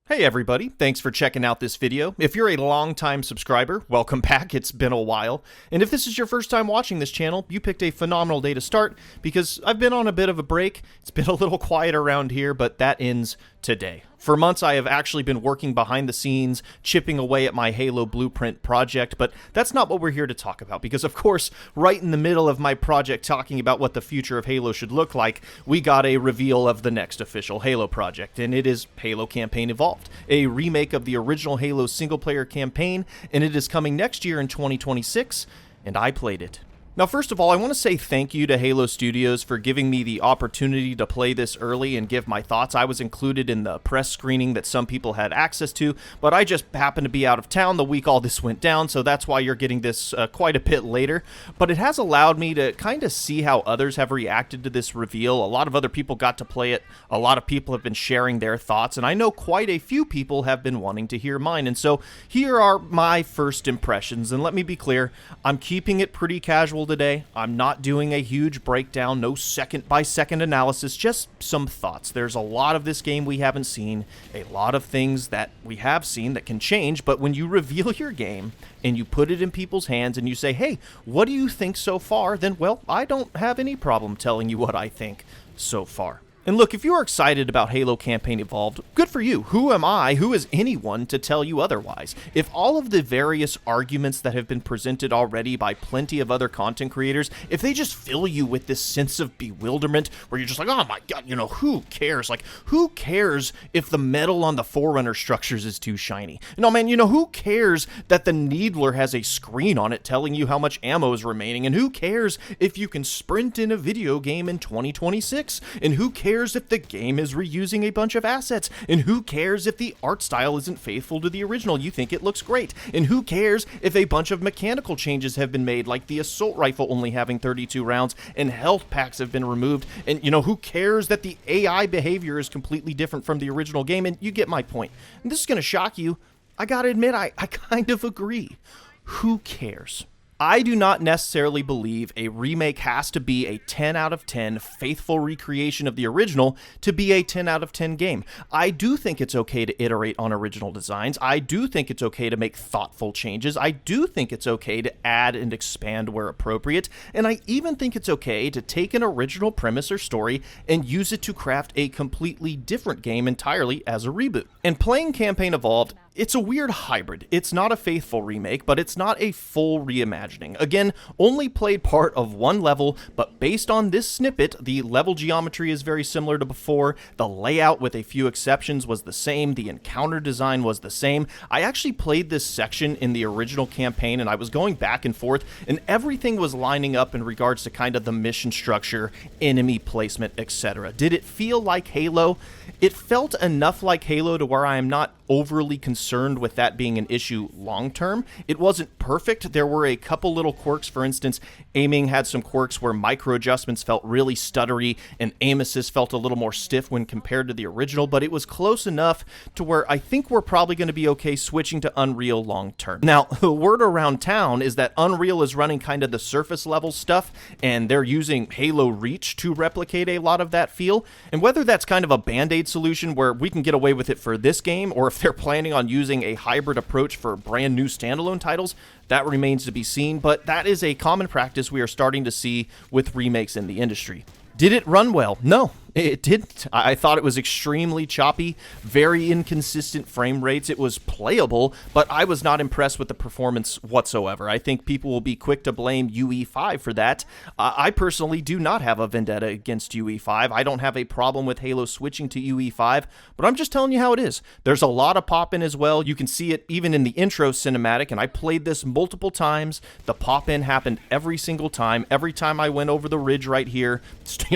Hey everybody, thanks for checking out this video. If you're a long-time subscriber, welcome back, it's been a while. And if this is your first time watching this channel, you picked a phenomenal day to start because I've been on a bit of a break. It's been a little quiet around here, but that ends today. For months I have actually been working behind the scenes, chipping away at my Halo Blueprint project, but that's not what we're here to talk about because of course, right in the middle of my project talking about what the future of Halo should look like, we got a reveal of the next official Halo project, and it is Halo Campaign Evolved, a remake of the original Halo single-player campaign, and it is coming next year in 2026, and I played it. Now, first of all, I want to say thank you to Halo Studios for giving me the opportunity to play this early and give my thoughts. I was included in the press screening that some people had access to, but I just happened to be out of town the week all this went down, so that's why you're getting this quite a bit later. But it has allowed me to kind of see how others have reacted to this reveal. A lot of other people got to play it. A lot of people have been sharing their thoughts, and I know quite a few people have been wanting to hear mine. And so here are my first impressions, and let me be clear, I'm keeping it pretty casual today. I'm not doing a huge breakdown, no second-by-second analysis, just some thoughts. There's a lot of this game we haven't seen, a lot of things that we have seen that can change, but when you reveal your game and you put it in people's hands and you say, hey, what do you think so far? Then, well, I don't have any problem telling you what I think so far. And look, if you are excited about Halo Campaign Evolved, good for you. Who am I, who is anyone to tell you otherwise? If all of the various arguments that have been presented already by plenty of other content creators, if they just fill you with this sense of bewilderment where you're just like, oh my god, who cares? Like, who cares if the metal on the Forerunner structures is too shiny? No, man, who cares that the Needler has a screen on it telling you how much ammo is remaining? And who cares if you can sprint in a video game in 2026? And who cares if the game is reusing a bunch of assets? And who cares if the art style isn't faithful to the original? You think it looks great. And who cares if a bunch of mechanical changes have been made, like the assault rifle only having 32 rounds and health packs have been removed? And who cares that the AI behavior is completely different from the original game? And you get my point. And this is going to shock you. I gotta admit, I kind of agree. Who cares? I do not necessarily believe a remake has to be a 10 out of 10 faithful recreation of the original to be a 10 out of 10 game. I do think it's okay to iterate on original designs. I do think it's okay to make thoughtful changes. I do think it's okay to add and expand where appropriate. And I even think it's okay to take an original premise or story and use it to craft a completely different game entirely as a reboot. And playing Campaign Evolved, it's a weird hybrid. It's not a faithful remake, but it's not a full reimagining. Again, only played part of one level, but based on this snippet, the level geometry is very similar to before, the layout with a few exceptions was the same, the encounter design was the same. I actually played this section in the original campaign and I was going back and forth and everything was lining up in regards to kind of the mission structure, enemy placement, etc. Did it feel like Halo? It felt enough like Halo to where I am not overly concerned with that being an issue long term. It wasn't perfect. There were a couple little quirks. For instance, aiming had some quirks where micro adjustments felt really stuttery and aim assist felt a little more stiff when compared to the original, but it was close enough to where I think we're probably going to be okay switching to Unreal long term. Now, the word around town is that Unreal is running kind of the surface level stuff and they're using Halo Reach to replicate a lot of that feel. And whether that's kind of a band-aid solution where we can get away with it for this game, or if they're planning on using a hybrid approach for brand new standalone titles, that remains to be seen, but that is a common practice we are starting to see with remakes in the industry. Did it run well? No, it didn't. I thought it was extremely choppy, very inconsistent frame rates. It was playable, but I was not impressed with the performance whatsoever. I think people will be quick to blame UE5 for that. I personally do not have a vendetta against UE5. I don't have a problem with Halo switching to UE5, but I'm just telling you how it is. There's a lot of pop-in as well. You can see it even in the intro cinematic, and I played this multiple times. The pop-in happened every single time. Every time I went over the ridge right here,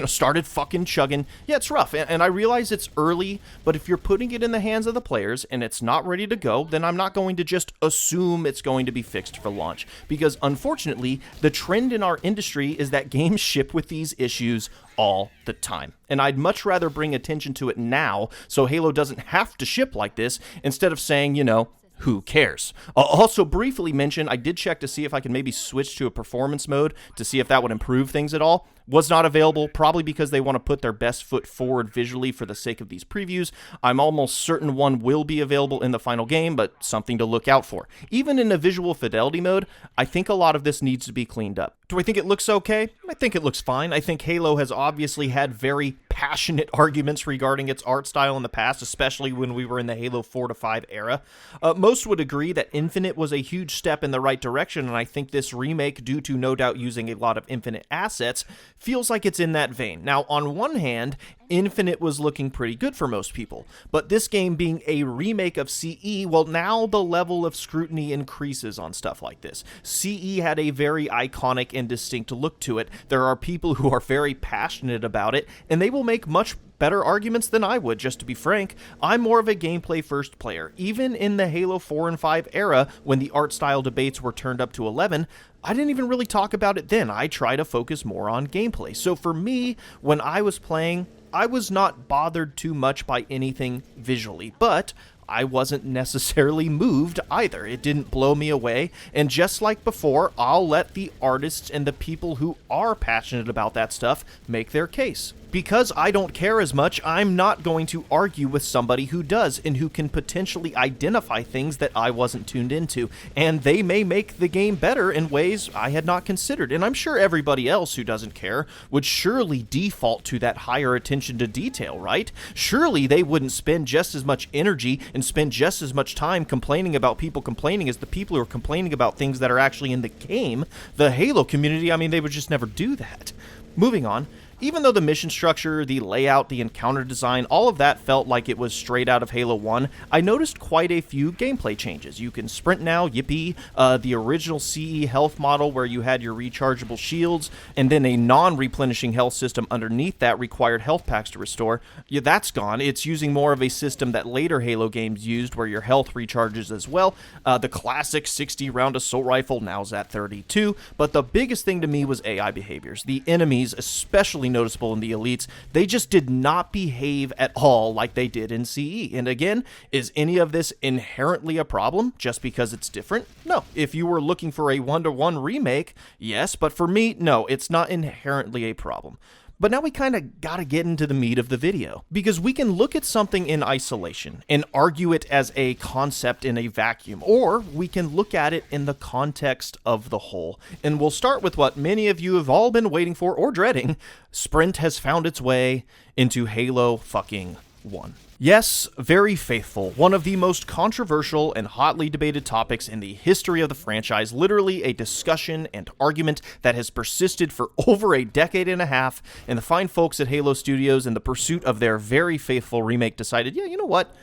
started fucking chugging. Yeah, it's rough, and I realize it's early, but if you're putting it in the hands of the players and it's not ready to go, then I'm not going to just assume it's going to be fixed for launch, because unfortunately, the trend in our industry is that games ship with these issues all the time. And I'd much rather bring attention to it now so Halo doesn't have to ship like this instead of saying, who cares? I'll also briefly mention, I did check to see if I could maybe switch to a performance mode to see if that would improve things at all. was not available, probably because they want to put their best foot forward visually for the sake of these previews. I'm almost certain one will be available in the final game, but something to look out for. Even in a visual fidelity mode, I think a lot of this needs to be cleaned up. Do I think it looks okay? I think it looks fine. I think Halo has obviously had very passionate arguments regarding its art style in the past, especially when we were in the Halo 4 to 5 era. Most would agree that Infinite was a huge step in the right direction, and I think this remake, due to no doubt using a lot of Infinite assets, feels like it's in that vein. Now, on one hand, Infinite was looking pretty good for most people, but this game being a remake of CE, well, now the level of scrutiny increases on stuff like this. CE had a very iconic and distinct look to it. There are people who are very passionate about it, and they will make much better arguments than I would, just to be frank. I'm more of a gameplay first player. Even in the Halo 4 and 5 era, when the art style debates were turned up to 11, I didn't even really talk about it then. I try to focus more on gameplay. So for me, when I was playing, I was not bothered too much by anything visually, but I wasn't necessarily moved either. It didn't blow me away, and just like before, I'll let the artists and the people who are passionate about that stuff make their case. Because I don't care as much, I'm not going to argue with somebody who does and who can potentially identify things that I wasn't tuned into, and they may make the game better in ways I had not considered. And I'm sure everybody else who doesn't care would surely default to that higher attention to detail, right? Surely they wouldn't spend just as much energy and spend just as much time complaining about people complaining as the people who are complaining about things that are actually in the game. The Halo community, I mean, they would just never do that. Moving on. Even though the mission structure, the layout, the encounter design, all of that felt like it was straight out of Halo 1, I noticed quite a few gameplay changes. You can sprint now, yippee, the original CE health model where you had your rechargeable shields, and then a non-replenishing health system underneath that required health packs to restore. Yeah, that's gone. It's using more of a system that later Halo games used where your health recharges as well. The classic 60-round assault rifle now's at 32, but the biggest thing to me was AI behaviors. The enemies, especially noticeable in the elites, they just did not behave at all like they did in CE. And again, is any of this inherently a problem just because it's different? No. If you were looking for a one-to-one remake, yes, but for me, no, it's not inherently a problem. But now we kind of gotta get into the meat of the video, because we can look at something in isolation and argue it as a concept in a vacuum, or we can look at it in the context of the whole. And we'll start with what many of you have all been waiting for or dreading. Sprint has found its way into Halo fucking 1. Yes, very faithful. One of the most controversial and hotly debated topics in the history of the franchise, literally a discussion and argument that has persisted for over a decade and a half, and the fine folks at Halo Studios, in the pursuit of their very faithful remake, decided, yeah, you know what?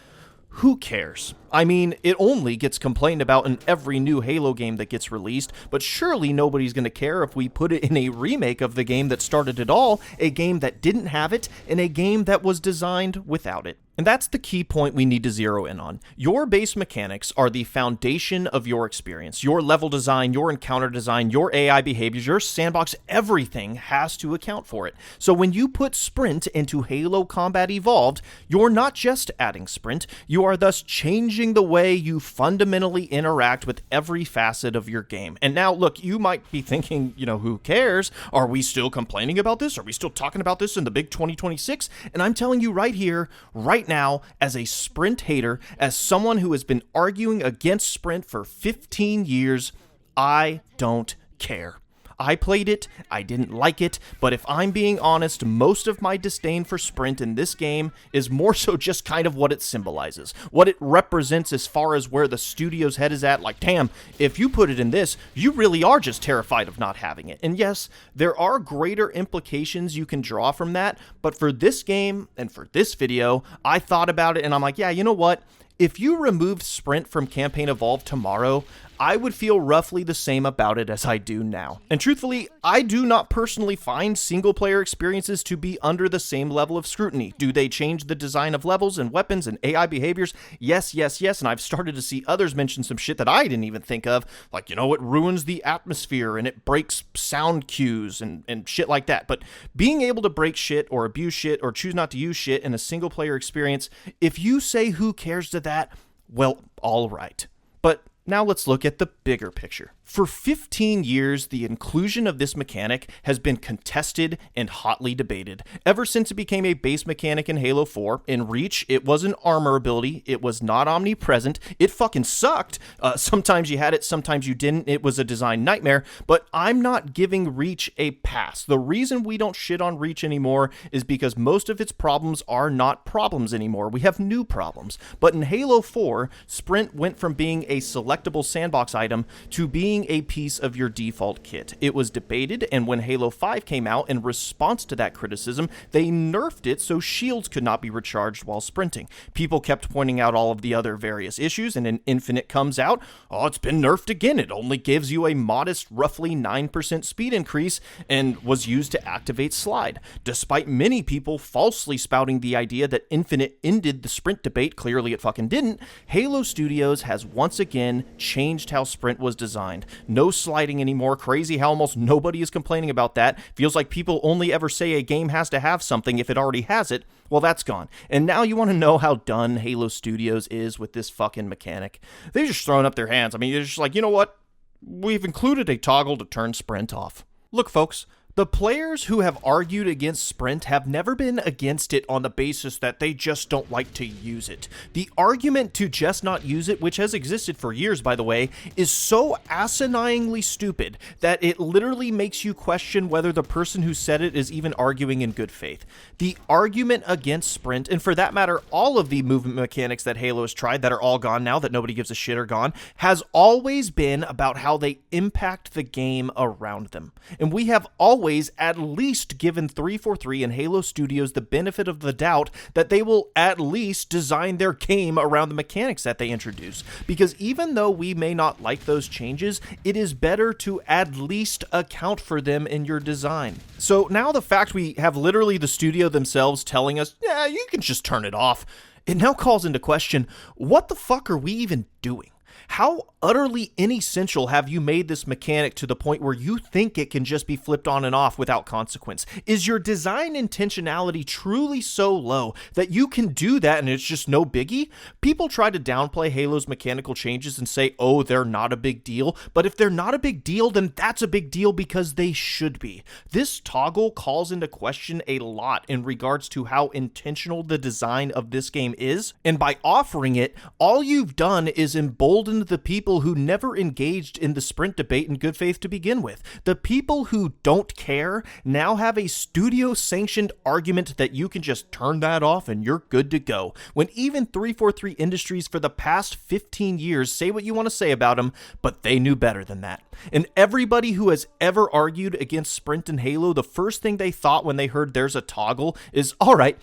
Who cares? I mean, it only gets complained about in every new Halo game that gets released, but surely nobody's going to care if we put it in a remake of the game that started it all, a game that didn't have it, and a game that was designed without it. And that's the key point we need to zero in on. Your base mechanics are the foundation of your experience. Your level design, your encounter design, your AI behaviors, your sandbox, everything has to account for it. So when you put Sprint into Halo Combat Evolved, you're not just adding Sprint, you are thus changing the way you fundamentally interact with every facet of your game. And now, look, you might be thinking, who cares? Are we still complaining about this? Are we still talking about this in the big 2026? And I'm telling you right here, right now, as a Sprint hater, as someone who has been arguing against Sprint for 15 years, I don't care. I played it, I didn't like it, but if I'm being honest, most of my disdain for Sprint in this game is more so just kind of what it symbolizes, what it represents as far as where the studio's head is at. Like, damn, if you put it in this, you really are just terrified of not having it. And yes, there are greater implications you can draw from that, but for this game and for this video, I thought about it and I'm like, yeah, you know what? If you removed Sprint from Campaign Evolved tomorrow, I would feel roughly the same about it as I do now. And truthfully, I do not personally find single-player experiences to be under the same level of scrutiny. Do they change the design of levels and weapons and AI behaviors? Yes, yes, yes, and I've started to see others mention some shit that I didn't even think of, like, it ruins the atmosphere and it breaks sound cues and shit like that. But being able to break shit or abuse shit or choose not to use shit in a single-player experience, if you say who cares to that, well, all right. But Now let's look at the bigger picture. For 15 years, the inclusion of this mechanic has been contested and hotly debated. Ever since it became a base mechanic in Halo 4, in Reach, it was an armor ability, it was not omnipresent, it fucking sucked. Sometimes you had it, sometimes you didn't, it was a design nightmare, but I'm not giving Reach a pass. The reason we don't shit on Reach anymore is because most of its problems are not problems anymore. We have new problems. But in Halo 4, Sprint went from being a selectable sandbox item to being a piece of your default kit. It was debated, and when Halo 5 came out, in response to that criticism, they nerfed it so shields could not be recharged while sprinting. People kept pointing out all of the other various issues, and then Infinite comes out, oh, it's been nerfed again. It only gives you a modest, roughly 9% speed increase, and was used to activate slide. Despite many people falsely spouting the idea that Infinite ended the sprint debate, clearly it fucking didn't, Halo Studios has once again changed how sprint was designed. No sliding anymore. Crazy how almost nobody is complaining about that. Feels like people only ever say a game has to have something if it already has it. Well, that's gone. And now you want to know how done Halo Studios is with this fucking mechanic? They're just throwing up their hands. I mean, they're just like, you know what? We've included a toggle to turn sprint off. Look, folks, the players who have argued against sprint have never been against it on the basis that they just don't like to use it. The argument to just not use it, which has existed for years, by the way, is so asininely stupid that it literally makes you question whether the person who said it is even arguing in good faith. The argument against sprint, and for that matter, all of the movement mechanics that Halo has tried that are all gone now, that nobody gives a shit are gone, has always been about how they impact the game around them. And we have always at least given 343 and Halo Studios the benefit of the doubt that they will at least design their game around the mechanics that they introduce. Because even though we may not like those changes, it is better to at least account for them in your design. So now the fact we have literally the studio themselves telling us, yeah, you can just turn it off, it now calls into question, what the fuck are we even doing? How utterly inessential have you made this mechanic to the point where you think it can just be flipped on and off without consequence? Is your design intentionality truly so low that you can do that and it's just no biggie? People try to downplay Halo's mechanical changes and say, oh, they're not a big deal. But if they're not a big deal, then that's a big deal because they should be. This toggle calls into question a lot in regards to how intentional the design of this game is. And by offering it, all you've done is embolden the people who never engaged in the sprint debate in good faith to begin with. The people who don't care now have a studio-sanctioned argument that you can just turn that off and you're good to go. When even 343 Industries for the past 15 years, say what you want to say about them, but they knew better than that. And everybody who has ever argued against sprint in Halo, the first thing they thought when they heard there's a toggle is, alright,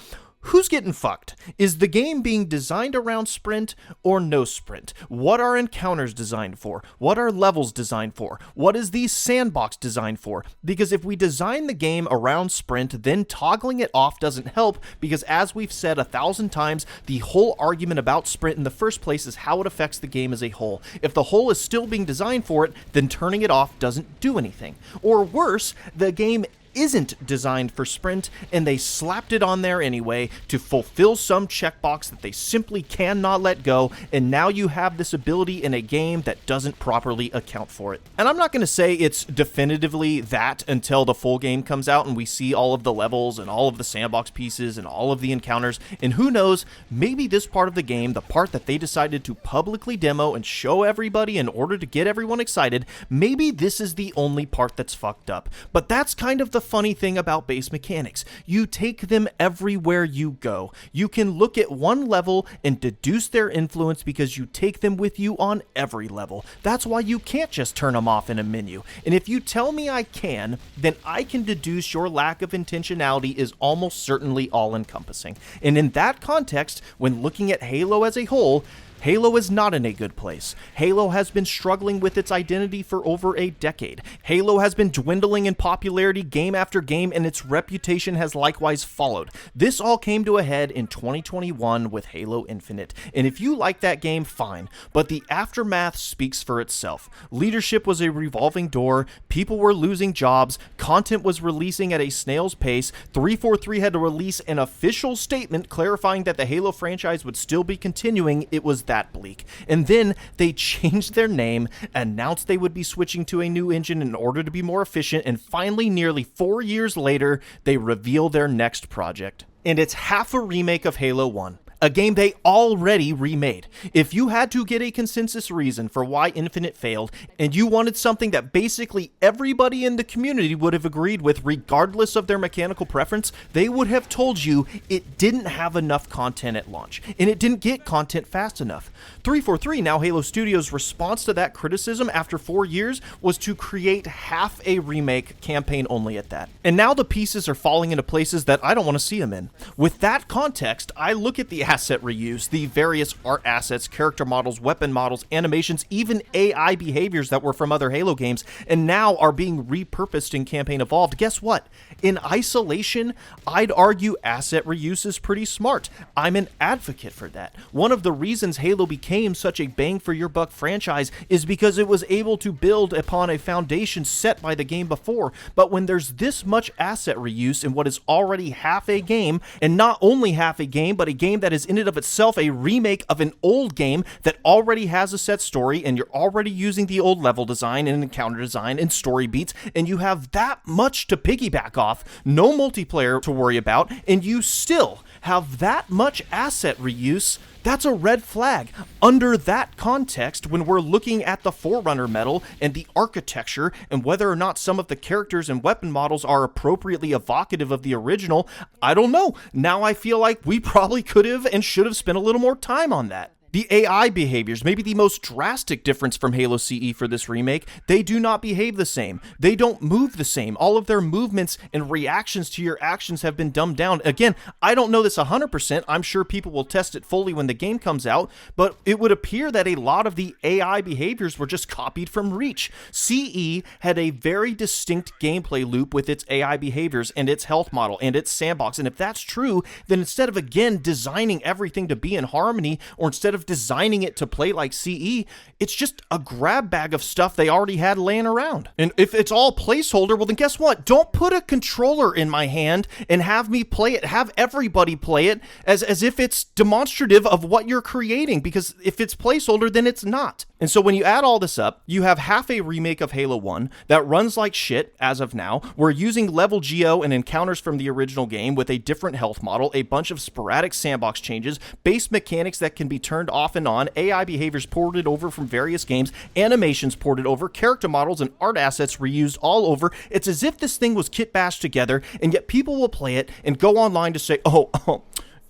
who's getting fucked? Is the game being designed around sprint or no sprint? What are encounters designed for? What are levels designed for? What is the sandbox designed for? Because if we design the game around sprint, then toggling it off doesn't help, because as we've said 1,000 times, the whole argument about sprint in the first place is how it affects the game as a whole. If the whole is still being designed for it, then turning it off doesn't do anything. Or worse, the game isn't designed for sprint, and they slapped it on there anyway to fulfill some checkbox that they simply cannot let go, and now you have this ability in a game that doesn't properly account for it. And I'm not going to say it's definitively that until the full game comes out and we see all of the levels and all of the sandbox pieces and all of the encounters, and who knows, maybe this part of the game, the part that they decided to publicly demo and show everybody in order to get everyone excited, maybe this is the only part that's fucked up. But that's kind of the funny thing about base mechanics. You take them everywhere you go. You can look at one level and deduce their influence because you take them with you on every level. That's why you can't just turn them off in a menu. And if you tell me I can, then I can deduce your lack of intentionality is almost certainly all-encompassing. And in that context, when looking at Halo as a whole, Halo is not in a good place. Halo has been struggling with its identity for over a decade. Halo has been dwindling in popularity game after game, and its reputation has likewise followed. This all came to a head in 2021 with Halo Infinite, and if you like that game, fine, but the aftermath speaks for itself. Leadership was a revolving door, people were losing jobs, content was releasing at a snail's pace, 343 had to release an official statement clarifying that the Halo franchise would still be continuing. It was that bleak. And then they changed their name, announced they would be switching to a new engine in order to be more efficient, and finally, nearly 4 years later, they reveal their next project. And it's half a remake of Halo 1. A game they already remade. If you had to get a consensus reason for why Infinite failed, and you wanted something that basically everybody in the community would have agreed with regardless of their mechanical preference, they would have told you it didn't have enough content at launch, and it didn't get content fast enough. 343, now Halo Studios' response to that criticism after 4 years was to create half a remake, campaign only at that. And now the pieces are falling into places that I don't want to see them in. With that context, I look at the asset reuse, the various art assets, character models, weapon models, animations, even AI behaviors that were from other Halo games, and now are being repurposed in Campaign Evolved. Guess what? In isolation, I'd argue asset reuse is pretty smart. I'm an advocate for that. One of the reasons Halo became such a bang-for-your-buck franchise is because it was able to build upon a foundation set by the game before. But when there's this much asset reuse in what is already half a game, and not only half a game, but a game that is in and of itself a remake of an old game that already has a set story, and you're already using the old level design and encounter design and story beats, and you have that much to piggyback off, no multiplayer to worry about, and you still have that much asset reuse, that's a red flag. Under that context, when we're looking at the Forerunner medal and the architecture and whether or not some of the characters and weapon models are appropriately evocative of the original, I don't know. Now I feel like we probably could have and should have spent a little more time on that. The AI behaviors, maybe the most drastic difference from Halo CE for this remake, they do not behave the same. They don't move the same. All of their movements and reactions to your actions have been dumbed down. Again, I don't know this 100%. I'm sure people will test it fully when the game comes out, but it would appear that a lot of the AI behaviors were just copied from Reach. CE had a very distinct gameplay loop with its AI behaviors and its health model and its sandbox, and if that's true, then instead of again designing everything to be in harmony, or instead of designing it to play like CE, it's just a grab bag of stuff they already had laying around. And if it's all placeholder, well then guess what? Don't put a controller in my hand and have me play it, have everybody play it as if it's demonstrative of what you're creating, because if it's placeholder, then it's not. And so when you add all this up, you have half a remake of Halo 1 that runs like shit as of now. We're using level geo and encounters from the original game with a different health model, a bunch of sporadic sandbox changes, base mechanics that can be turned off and on, AI behaviors ported over from various games, animations ported over, character models and art assets reused all over. It's as if this thing was kit bashed together, and yet people will play it and go online to say,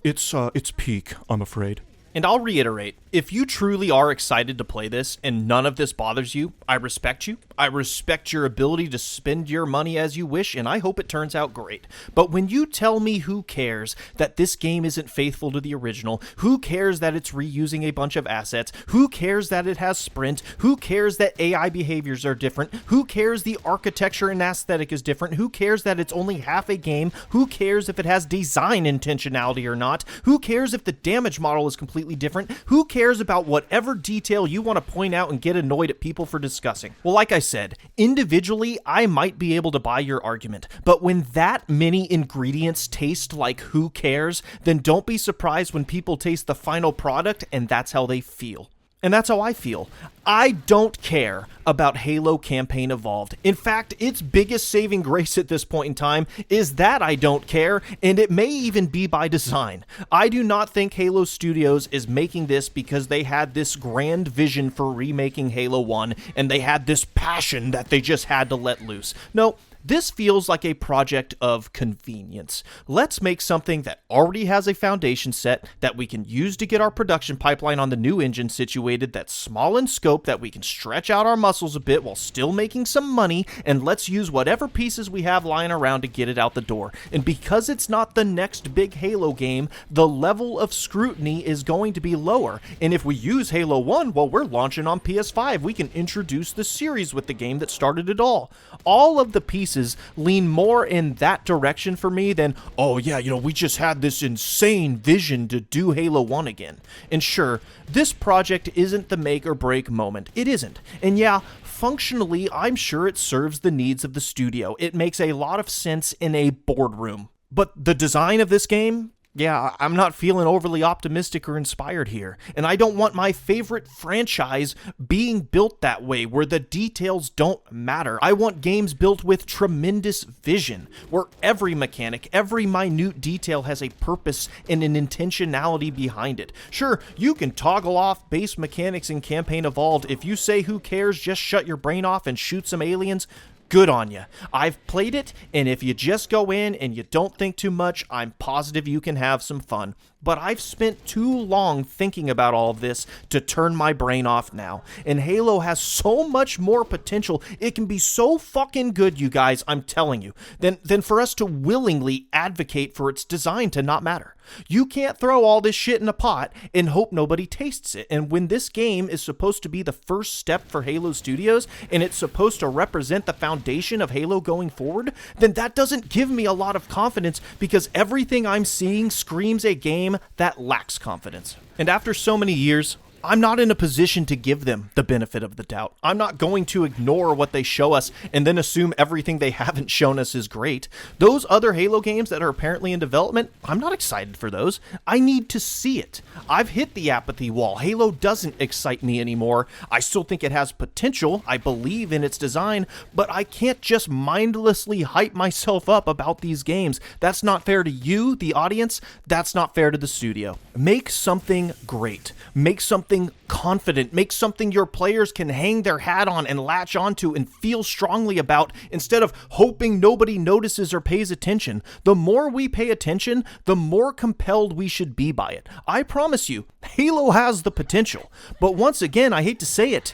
it's peak, I'm afraid. And I'll reiterate, if you truly are excited to play this and none of this bothers you. I respect your ability to spend your money as you wish, and I hope it turns out great. But when you tell me who cares that this game isn't faithful to the original, who cares that it's reusing a bunch of assets, who cares that it has sprint, who cares that AI behaviors are different, who cares the architecture and aesthetic is different, who cares that it's only half a game, who cares if it has design intentionality or not, who cares if the damage model is completely different, who cares about whatever detail you want to point out and get annoyed at people for discussing? Well, like I said, individually, I might be able to buy your argument, but when that many ingredients taste like who cares, then don't be surprised when people taste the final product and that's how they feel. And that's how I feel. I don't care about Halo Campaign Evolved. In fact, its biggest saving grace at this point in time is that I don't care, and it may even be by design. I do not think Halo Studios is making this because they had this grand vision for remaking Halo 1, and they had this passion that they just had to let loose. No, this feels like a project of convenience. Let's make something that already has a foundation set that we can use to get our production pipeline on the new engine situated, that's small in scope, that we can stretch out our muscles a bit while still making some money, and let's use whatever pieces we have lying around to get it out the door. And because it's not the next big Halo game, the level of scrutiny is going to be lower. And if we use Halo 1, well, we're launching on PS5. We can introduce the series with the game that started it all. All of the pieces lean more in that direction for me than, oh yeah, we just had this insane vision to do Halo 1 again. And sure, this project isn't the make or break moment. It isn't. And yeah, functionally, I'm sure it serves the needs of the studio. It makes a lot of sense in a boardroom. But the design of this game, Yeah, I'm not feeling overly optimistic or inspired here, and I don't want my favorite franchise being built that way, where the details don't matter. I want games built with tremendous vision, where every mechanic, every minute detail has a purpose and an intentionality behind it. Sure, you can toggle off base mechanics in Campaign Evolved. If you say who cares, just shut your brain off and shoot some aliens, good on you. I've played it, and if you just go in and you don't think too much, I'm positive you can have some fun. But I've spent too long thinking about all of this to turn my brain off now. And Halo has so much more potential. It can be so fucking good, you guys, I'm telling you, than for us to willingly advocate for its design to not matter. You can't throw all this shit in a pot and hope nobody tastes it. And when this game is supposed to be the first step for Halo Studios, and it's supposed to represent the foundation of Halo going forward, then that doesn't give me a lot of confidence, because everything I'm seeing screams a game that lacks confidence. And after so many years, I'm not in a position to give them the benefit of the doubt. I'm not going to ignore what they show us and then assume everything they haven't shown us is great. Those other Halo games that are apparently in development, I'm not excited for those. I need to see it. I've hit the apathy wall. Halo doesn't excite me anymore. I still think it has potential. I believe in its design, but I can't just mindlessly hype myself up about these games. That's not fair to you, the audience. That's not fair to the studio. Make something great. Make something confident. Make something your players can hang their hat on and latch onto and feel strongly about, instead of hoping nobody notices or pays attention. The more we pay attention, the more compelled we should be by it. I promise you, Halo has the potential. But once again, I hate to say it,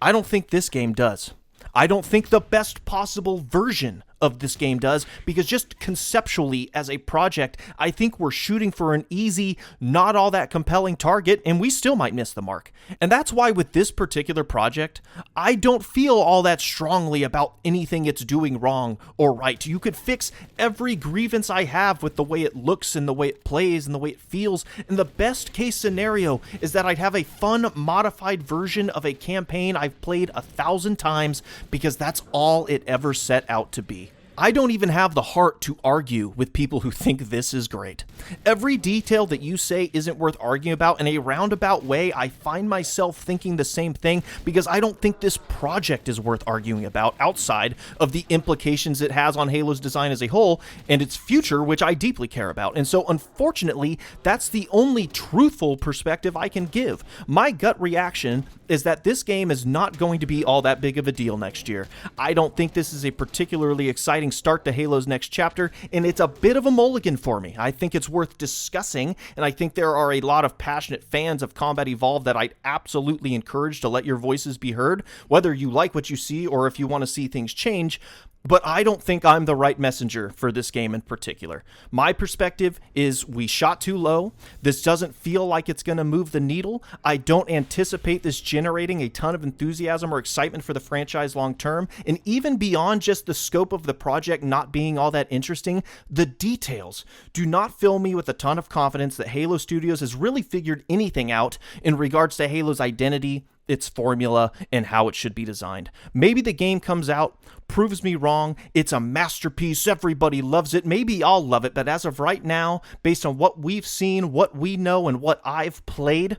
I don't think this game does. I don't think the best possible version of this game does, because just conceptually as a project, I think we're shooting for an easy, not all that compelling target, and we still might miss the mark. And that's why with this particular project, I don't feel all that strongly about anything it's doing wrong or right. You could fix every grievance I have with the way it looks and the way it plays and the way it feels, and the best case scenario is that I'd have a fun, modified version of a campaign I've played 1,000 times, because that's all it ever set out to be. I don't even have the heart to argue with people who think this is great. Every detail that you say isn't worth arguing about, in a roundabout way, I find myself thinking the same thing, because I don't think this project is worth arguing about outside of the implications it has on Halo's design as a whole and its future, which I deeply care about. And so, unfortunately, that's the only truthful perspective I can give. My gut reaction is that this game is not going to be all that big of a deal next year. I don't think this is a particularly exciting start to Halo's next chapter, and it's a bit of a mulligan for me. I think it's worth discussing, and I think there are a lot of passionate fans of Combat Evolved that I'd absolutely encourage to let your voices be heard, whether you like what you see or if you want to see things change. But I don't think I'm the right messenger for this game in particular. My perspective is we shot too low. This doesn't feel like it's going to move the needle. I don't anticipate this generating a ton of enthusiasm or excitement for the franchise long term. And even beyond just the scope of the project not being all that interesting, the details do not fill me with a ton of confidence that Halo Studios has really figured anything out in regards to Halo's identity, its formula, and how it should be designed. Maybe the game comes out, proves me wrong, it's a masterpiece, everybody loves it, maybe I'll love it, but as of right now, based on what we've seen, what we know, and what I've played,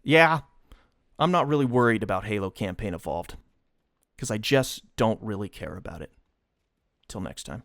yeah, I'm not really worried about Halo Campaign Evolved, because I just don't really care about it. Till next time.